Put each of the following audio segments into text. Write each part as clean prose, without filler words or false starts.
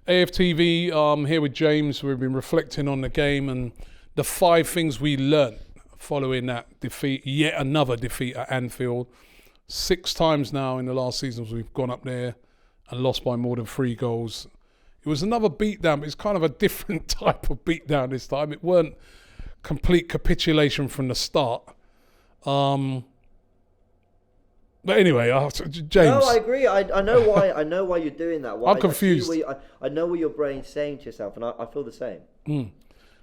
AFTV, here with James. We've been reflecting on the game and the 5 things we learnt following that defeat, yet another defeat at Anfield. 6 times now in the last seasons we've gone up there and lost by more than 3 goals. It was another beatdown, but it's kind of a different type of beatdown this time. It weren't complete capitulation from the start. But anyway, James. No, I agree. I know why. I know why you're doing that. I'm confused. I know what your brain's saying to yourself, and I feel the same.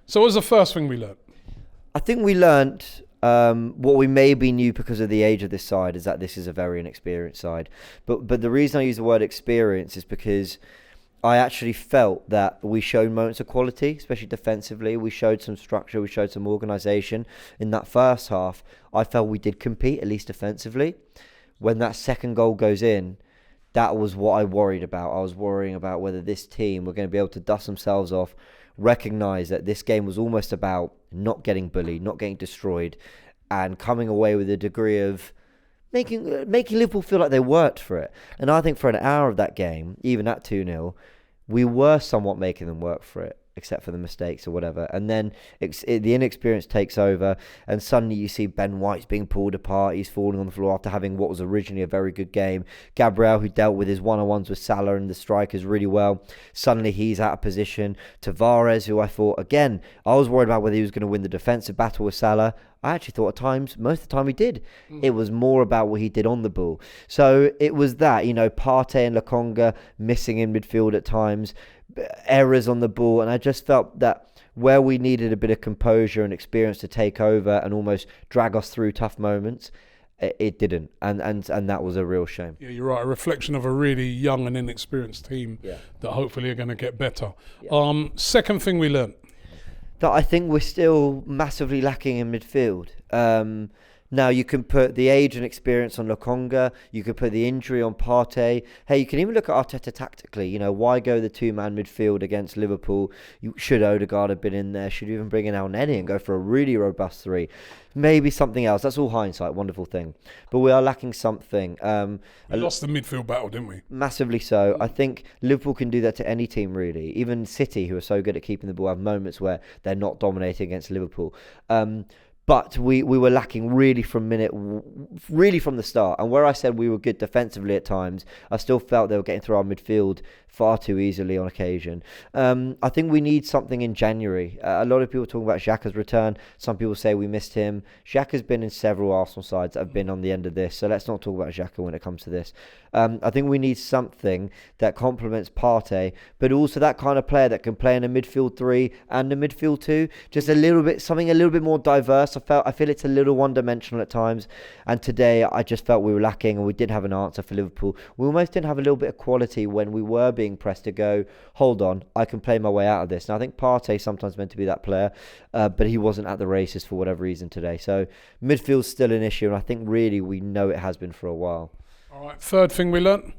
So what was the first thing we learnt? I think we learnt what we maybe knew because of the age of this side is that this is a very inexperienced side. But the reason I use the word experience is because I actually felt that we showed moments of quality, especially defensively. We showed some structure, we showed some organisation. In that first half, I felt we did compete, at least defensively. When that second goal goes in, that was what I worried about. I was worrying about whether this team were going to be able to dust themselves off, recognise that this game was almost about not getting bullied, not getting destroyed, and coming away with a degree of making Liverpool feel like they worked for it. And I think for an hour of that game, even at 2-0, we were somewhat making them work for it, except for the mistakes or whatever. And then the inexperience takes over, and suddenly you see Ben White's being pulled apart. He's falling on the floor after having what was originally a very good game. Gabriel, who dealt with his one-on-ones with Salah and the strikers really well, suddenly he's out of position. Tavares, who I thought, again, I was worried about whether he was going to win the defensive battle with Salah. I actually thought at times, most of the time he did. It was more about what he did on the ball. So it was that, Partey and Lokonga missing in midfield at times, errors on the ball, and I just felt that where we needed a bit of composure and experience to take over and almost drag us through tough moments, it didn't, and that was a real shame. Yeah, you're right. A reflection of a really young and inexperienced team that hopefully are going to get better. Yeah. Second thing we learnt. That I think we're still massively lacking in midfield. Now, you can put the age and experience on Lokonga. You could put the injury on Partey. Hey, you can even look at Arteta tactically. Why go the 2-man midfield against Liverpool? Should Odegaard have been in there? Should you even bring in Elneny and go for a really robust 3? Maybe something else. That's all hindsight. Wonderful thing. But we are lacking something. We lost the midfield battle, didn't we? Massively so. I think Liverpool can do that to any team, really. Even City, who are so good at keeping the ball, have moments where they're not dominating against Liverpool. But we were lacking really from the start. And where I said we were good defensively at times, I still felt they were getting through our midfield far too easily on occasion. I think we need something in January. A lot of people talking about Xhaka's return. Some people say we missed him. Xhaka's been in several Arsenal sides that have been on the end of this, so let's not talk about Xhaka when it comes to this. I think we need something that complements Partey, but also that kind of player that can play in a midfield 3 and a midfield 2. Just something a little bit more diverse. I feel it's a little one-dimensional at times, and today I just felt we were lacking, and we didn't have an answer for Liverpool. We almost didn't have a little bit of quality when we were being pressed to go, hold on, I can play my way out of this. And I think Partey sometimes meant to be that player, but he wasn't at the races for whatever reason today. So midfield's still an issue, and I think really we know it has been for a while. All right, third thing we learnt?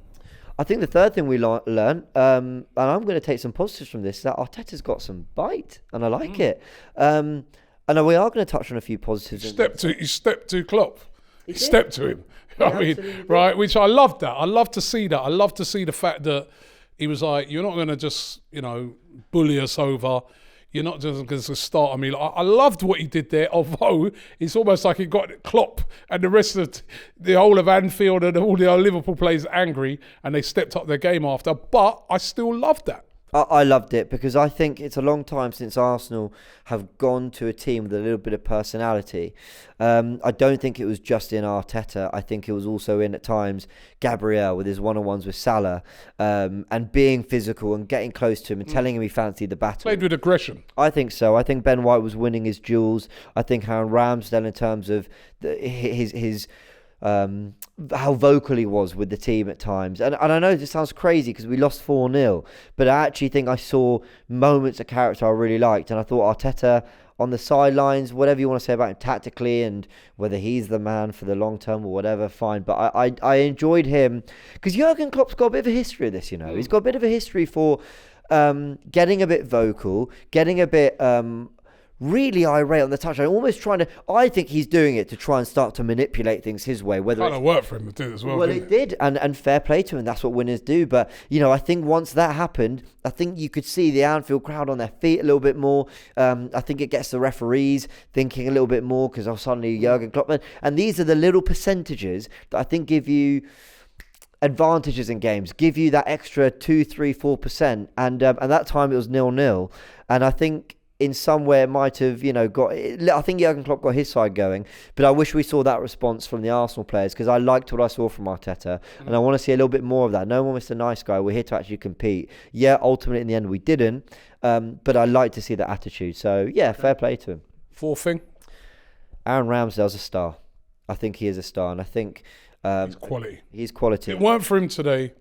I think the third thing we learned, and I'm going to take some positives from this, is that Arteta's got some bite, and I like it. And we are going to touch on a few positives. He stepped to Klopp. He stepped to him. Right? Which I loved that. I love to see that. I love to see the fact that he was like, you're not going to just, bully us over. You're not just going to start. I mean, I loved what he did there, although it's almost like he got Klopp and the rest of the whole of Anfield and all the Liverpool players angry, and they stepped up their game after. But I still loved that. I loved it because I think it's a long time since Arsenal have gone to a team with a little bit of personality. I don't think it was just in Arteta. I think it was also in, at times, Gabriel with his one-on-ones with Salah, and being physical and getting close to him and telling him he fancied the battle. Played with aggression. I think so. I think Ben White was winning his duels. I think Aaron Ramsdale, in terms of his how vocal he was with the team at times. And I know this sounds crazy because we lost 4-0, but I actually think I saw moments of character I really liked, and I thought Arteta on the sidelines, whatever you want to say about him tactically and whether he's the man for the long term or whatever, fine. But I enjoyed him because Jurgen Klopp's got a bit of a history of this, He's got a bit of a history for getting a bit vocal, getting a bit really irate on the touchline, almost trying to. I think he's doing it to try and start to manipulate things his way. Whether kind of worked for him to do it as well. Well, it did, and fair play to him. That's what winners do. But I think once that happened, I think you could see the Anfield crowd on their feet a little bit more. I think it gets the referees thinking a little bit more because suddenly Jurgen Klopp. And these are the little percentages that I think give you advantages in games, give you that extra 2, 3, 4%. And at that time it was 0-0, and I think. In some way, it might have, got. I think Jurgen Klopp got his side going, but I wish we saw that response from the Arsenal players because I liked what I saw from Arteta, and I want to see a little bit more of that. No one was a nice guy. We're here to actually compete. Yeah, ultimately in the end we didn't, but I like to see that attitude. So yeah, fair play to him. Fourth thing, Aaron Ramsdale's a star. I think he is a star, and I think he's quality. He's quality. If it weren't for him today,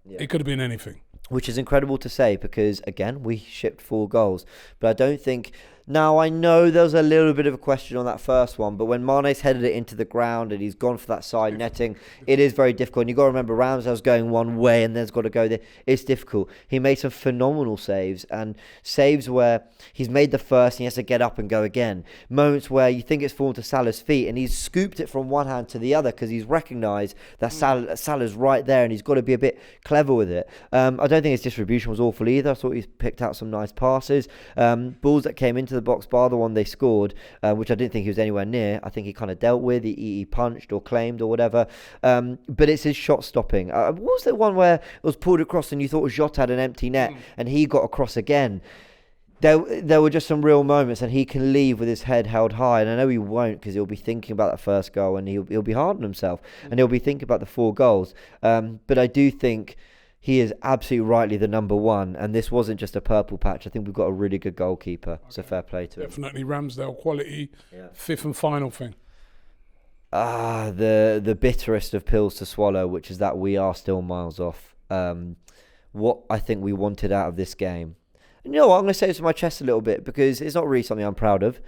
it could have been anything. Which is incredible to say because, again, we shipped 4 goals. But I don't think... Now, I know there was a little bit of a question on that first one, but when Mane's headed it into the ground and he's gone for that side netting, it is very difficult. And you've got to remember, Ramsdale's going one way and then's got to go there. It's difficult. He made some phenomenal saves, and saves where he's made the first and he has to get up and go again. Moments where you think it's fallen to Salah's feet and he's scooped it from one hand to the other because he's recognised that Salah's right there and he's got to be a bit clever with it. I don't think his distribution was awful either. I thought he's picked out some nice passes. Balls that came into the box, bar the one they scored, which I didn't think he was anywhere near. I think he kind of dealt with. He punched or claimed or whatever. But it's his shot stopping. What was the one where it was pulled across and you thought Jota had an empty net and he got across again? There were just some real moments, and he can leave with his head held high. And I know he won't because he'll be thinking about that first goal and he'll be hard on himself and he'll be thinking about the 4 goals. But I do think he is absolutely rightly the number 1, and this wasn't just a purple patch. I think we've got a really good goalkeeper, so fair play to him. Definitely Ramsdale quality. Fifth and final thing. The bitterest of pills to swallow, which is that we are still miles off. What I think we wanted out of this game. And you know what? I'm going to say this to my chest a little bit because it's not really something I'm proud of.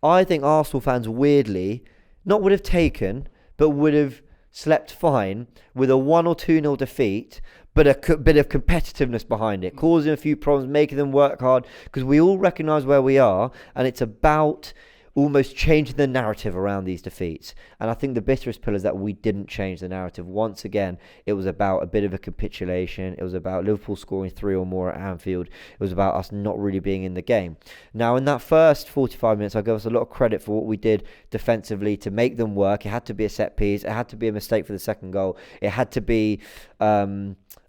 I think Arsenal fans weirdly not would have taken, but would have slept fine with a 1 or 2-0 defeat, but a bit of competitiveness behind it, causing a few problems, making them work hard, because we all recognise where we are, and it's about almost changing the narrative around these defeats. And I think the bitterest pill is that we didn't change the narrative. Once again, it was about a bit of a capitulation. It was about Liverpool scoring 3 or more at Anfield. It was about us not really being in the game. Now, in that first 45 minutes, I give us a lot of credit for what we did defensively to make them work. It had to be a set piece. It had to be a mistake for the second goal. It had to be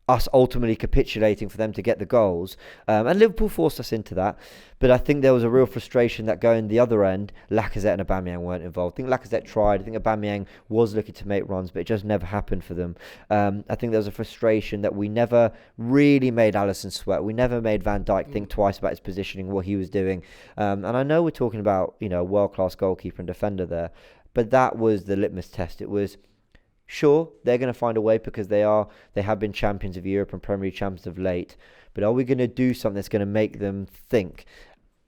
us ultimately capitulating for them to get the goals. And Liverpool forced us into that. But I think there was a real frustration that going the other end, Lacazette and Aubameyang weren't involved. I think Lacazette tried. I think Aubameyang was looking to make runs, but it just never happened for them. I think there was a frustration that we never really made Alisson sweat. We never made Van Dijk think twice about his positioning, what he was doing. And I know we're talking about, a world-class goalkeeper and defender there, but that was the litmus test. It was, sure, they're going to find a way because they have been champions of Europe and Premier League champions of late. But are we going to do something that's going to make them think?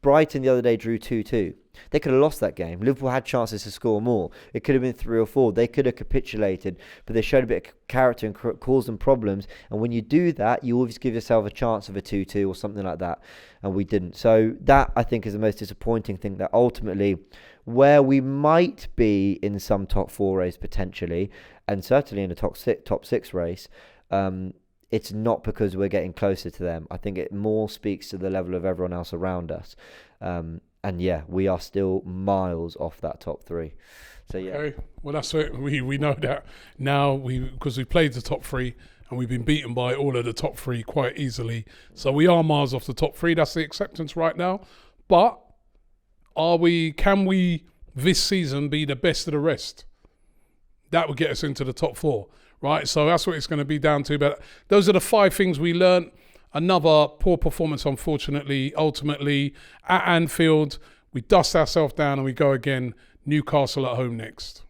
Brighton the other day drew 2-2. They could have lost that game. Liverpool had chances to score more. It could have been 3 or 4. They could have capitulated, but they showed a bit of character and caused them problems. And when you do that, you always give yourself a chance of a 2-2 or something like that. And we didn't. So that, I think, is the most disappointing thing, that ultimately where we might be in some top 4 race potentially, and certainly in a top 6 race, it's not because we're getting closer to them. I think it more speaks to the level of everyone else around us. And yeah, we are still miles off that top 3. So yeah. Okay. Well, that's it. We know that now because we played the top 3 and we've been beaten by all of the top 3 quite easily. So we are miles off the top 3. That's the acceptance right now. But can we this season be the best of the rest? That would get us into the top 4. Right, so that's what it's going to be down to. But those are the 5 things we learnt. Another poor performance, unfortunately. Ultimately, at Anfield, we dust ourselves down and we go again. Newcastle at home next.